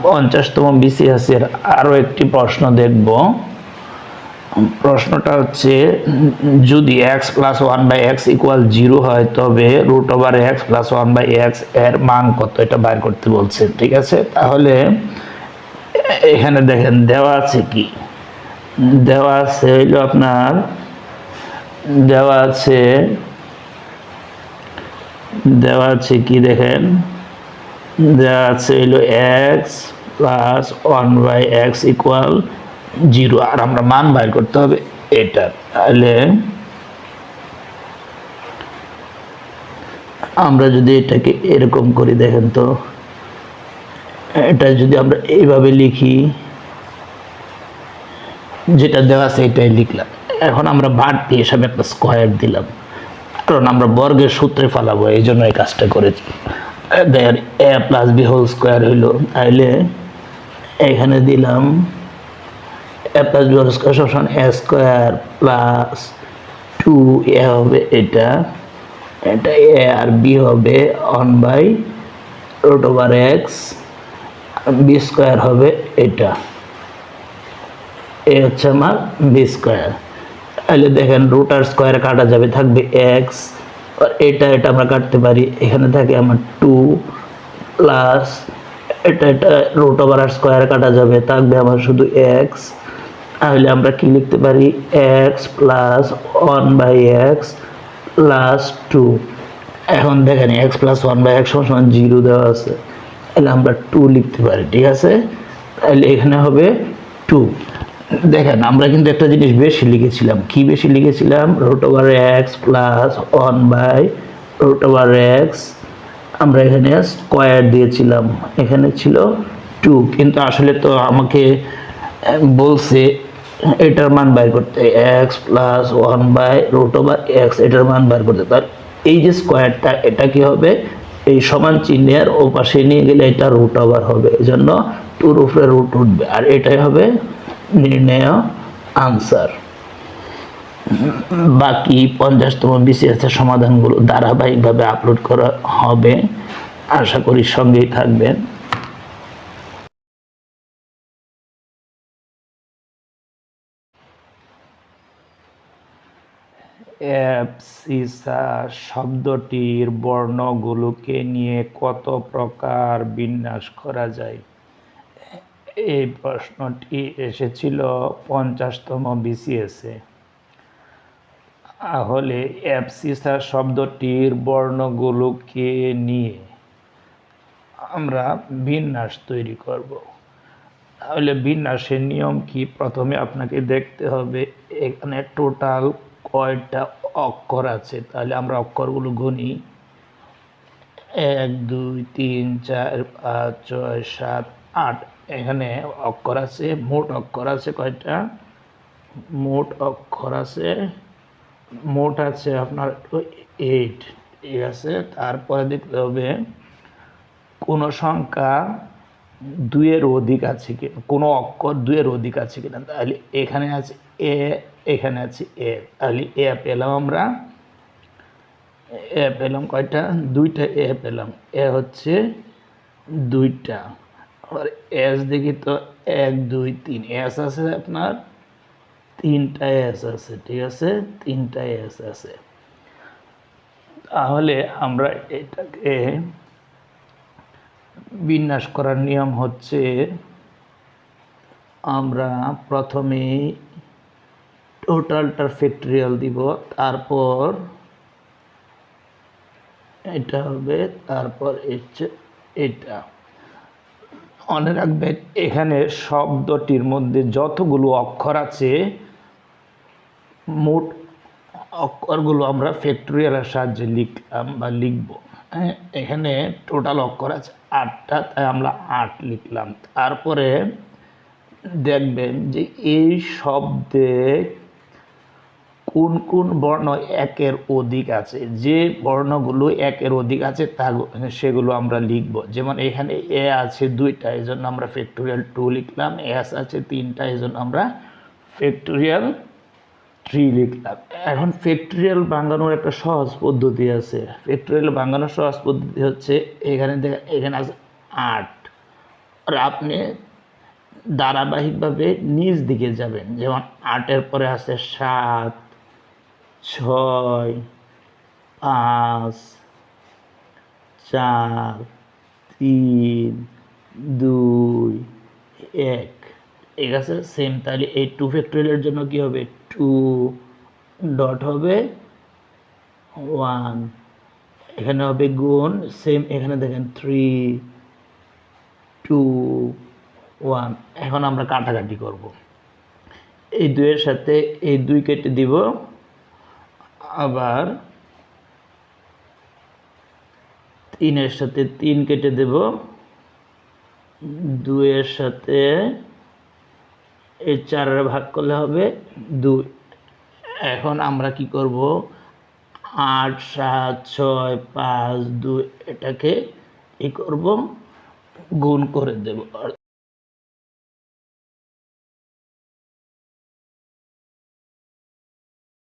50তম বিসিএসের আরও একটি প্রশ্ন দেখব। প্রশ্নটা হচ্ছে, যদি x plus one by x equal 0 হয় তবে root over x plus one by x এর মান কত, এটা বাইর করতে বলছে। ঠিক আছে, তাহলে এখানে দেখেন দেওয়া আছে কি, দেওয়া আছে হইল আপনার, দেওয়া আছে কি দেখেন, দেওয়া আছে হইল x plus one by x equal 0, আর আমরা মান বাইর করতে হবে এটা। তাহলে আমরা যদি এটাকে এরকম করি, দেখেন তো, এটা যদি আমরা এইভাবে লিখি, যেটা দেওয়া আছে এটাই লিখলাম। এখন আমরা বাড়তি হিসাবে একটা স্কোয়ার দিলাম, কারণ আমরা বর্গের সূত্রে ফালাবো, এই জন্য এই কাজটা করেছি। দেখেন এ প্লাস বি হোল স্কোয়ার হইলো, তাইলে এখানে দিলাম এ প্লাস বি হোল স্কোয়ার সমান এ স্কোয়ার প্লাস 2a হবে এটা, এটা এ আর বি হবে 1 by root over x, B square হবে এটা, এ হচ্ছে আমার বি স্কোয়ার। তাহলে দেখেন রুট আর স্কোয়ার কাটা যাবে, থাকবে এক্স, আর এটা আমরা কাটতে পারি, এখানে থাকে আমার 2 প্লাস এটা রুট ওভার আর স্কোয়ার কাটা যাবে, থাকবে আমার শুধু এক্স। তাহলে আমরা কি লিখতে পারি, x plus 1 by x plus 2। এখন দেখেন এক্স প্লাস 1 বাই এক্স সমান 0 দেওয়া আছে, তাহলে আমরা 2 লিখতে পারি। ঠিক আছে, তাহলে এখানে হবে 2। দেখেন আমরা কিন্তু একটা জিনিস বেশি লিখেছিলাম, কি বেশি লিখেছিলাম, root over x plus 1 by root over x, আমরা এখানে স্কোয়ার দিয়েছিলাম, এখানে ছিল 2, কিন্তু আসলে তো আমাকে বলছে এটার মান বাইর করতে, x plus 1 by root over x, এটার মান বাইর করতে। তার এই যে স্কোয়ারটা, এটা কি হবে, এই সমান চিহ্নের ও পাশে নিয়ে গেলে এটা রুট ওভার হবে, এই জন্য 2 এর উপরে রুট উঠবে, আর এটাই হবে নির্ণয় আনসার। বাকি 50তম বিসিএসের সমাধানগুলো ধারাবাহিকভাবে আপলোড করা হবে, আশা করি সঙ্গেই থাকবেন। অ্যাবসিসা শব্দটির বর্ণগুলোকে নিয়ে কত প্রকার বিন্যাস করা যায়? এই প্রশ্নটি এসেছিল 50তম বিসিএসে। তাহলে অ্যাবসিসা শব্দটির বর্ণগুলোকে নিয়ে আমরা বিন্যাস তৈরি করব। তাহলে বিন্যাসের নিয়ম কি, প্রথমে আপনাকে দেখতে হবে এখানে টোটাল কয়টা অক্ষর আছে। তাহলে আমরা অক্ষরগুলো গুনি, 1 2 3 4 5 6 7 8, এখানে অক্ষর আছে, মোট অক্ষর আছে কয়টা, মোট অক্ষর আছে, মোট আছে আপনার 8। ঠিক আছে, তারপরে দেখতে হবে কোন সংখ্যা 2 এর অধিক আছে কি, কোনো অক্ষর 2 এর অধিক আছে কিনা। তাহলে এখানে আছে এ, এখানে আছে এ, তাহলে এ পেলাম আমরা, এ পেলাম কয়টা, 2টা এ পেলাম, এ হচ্ছে 2টা। আর এস দেখি তো 1 2 3, এস আছে আপনার 3টা এস আছে। ঠিক আছে, 3টা এস আছে। তাহলে আমরা এটাকে বিন্যাস করার নিয়ম হচ্ছে, আমরা প্রথমে টোটালটার ফ্যাক্টরিয়াল দিব, তারপর এটা হবে, তারপর এটা। মনে রাখবেন এখানে শব্দটির মধ্যে যতগুলো অক্ষর আছে, মোট অক্ষরগুলো আমরা ফ্যাক্টরিয়ালের সাহায্যে লিখলাম বা লিখব। হ্যাঁ, এখানে টোটাল অক্ষর আছে 8টা, তাই আমরা 8 লিখলাম। তারপরে দেখবেন যে এই শব্দে কোন কোন বর্ণ 1-এর অধিক আছে, যে বর্ণগুলো 1-এর অধিক আছে তা সেগুলো আমরা লিখব। যেমন এখানে এ আছে 2টা, এই জন্য আমরা ফ্যাক্টরিয়াল 2 লিখলাম, এস আছে 3টা, এই জন্য আমরা ফ্যাক্টরিয়াল 3 লিখলাম। এখন ফ্যাক্টরিয়াল ভাঙানোর একটা সহজ পদ্ধতি আছে। ফ্যাক্টরিয়াল ভাঙানোর সহজ পদ্ধতি হচ্ছে, এখানে আছে 8, আর আপনি ধারাবাহিকভাবে নিচ দিকে যাবেন, যেমন 8-এর পরে আছে 7, 6, 5, 4, 3, 2, 1। ঠিক আছে, সেম। তাহলে এই 2 ফ্যাক্টোরিয়ালের জন্য কি হবে? 2 ডট হবে 1, এখানে হবে গুণ, সেম এখানে দেখেন 3, 2, 1। এখন আমরা কাটাকাটি করব, এই 2-এর সাথে এই 2 কেটে দিব, আবার 3-এর সাথে 3 কেটে দেব, 2-এর সাথে এই 4 ভাগ করলে হবে 2। এখন আমরা কি করব? 8, 7, 6, 5, 2 এটাকে কি করব? গুণ করে দেব।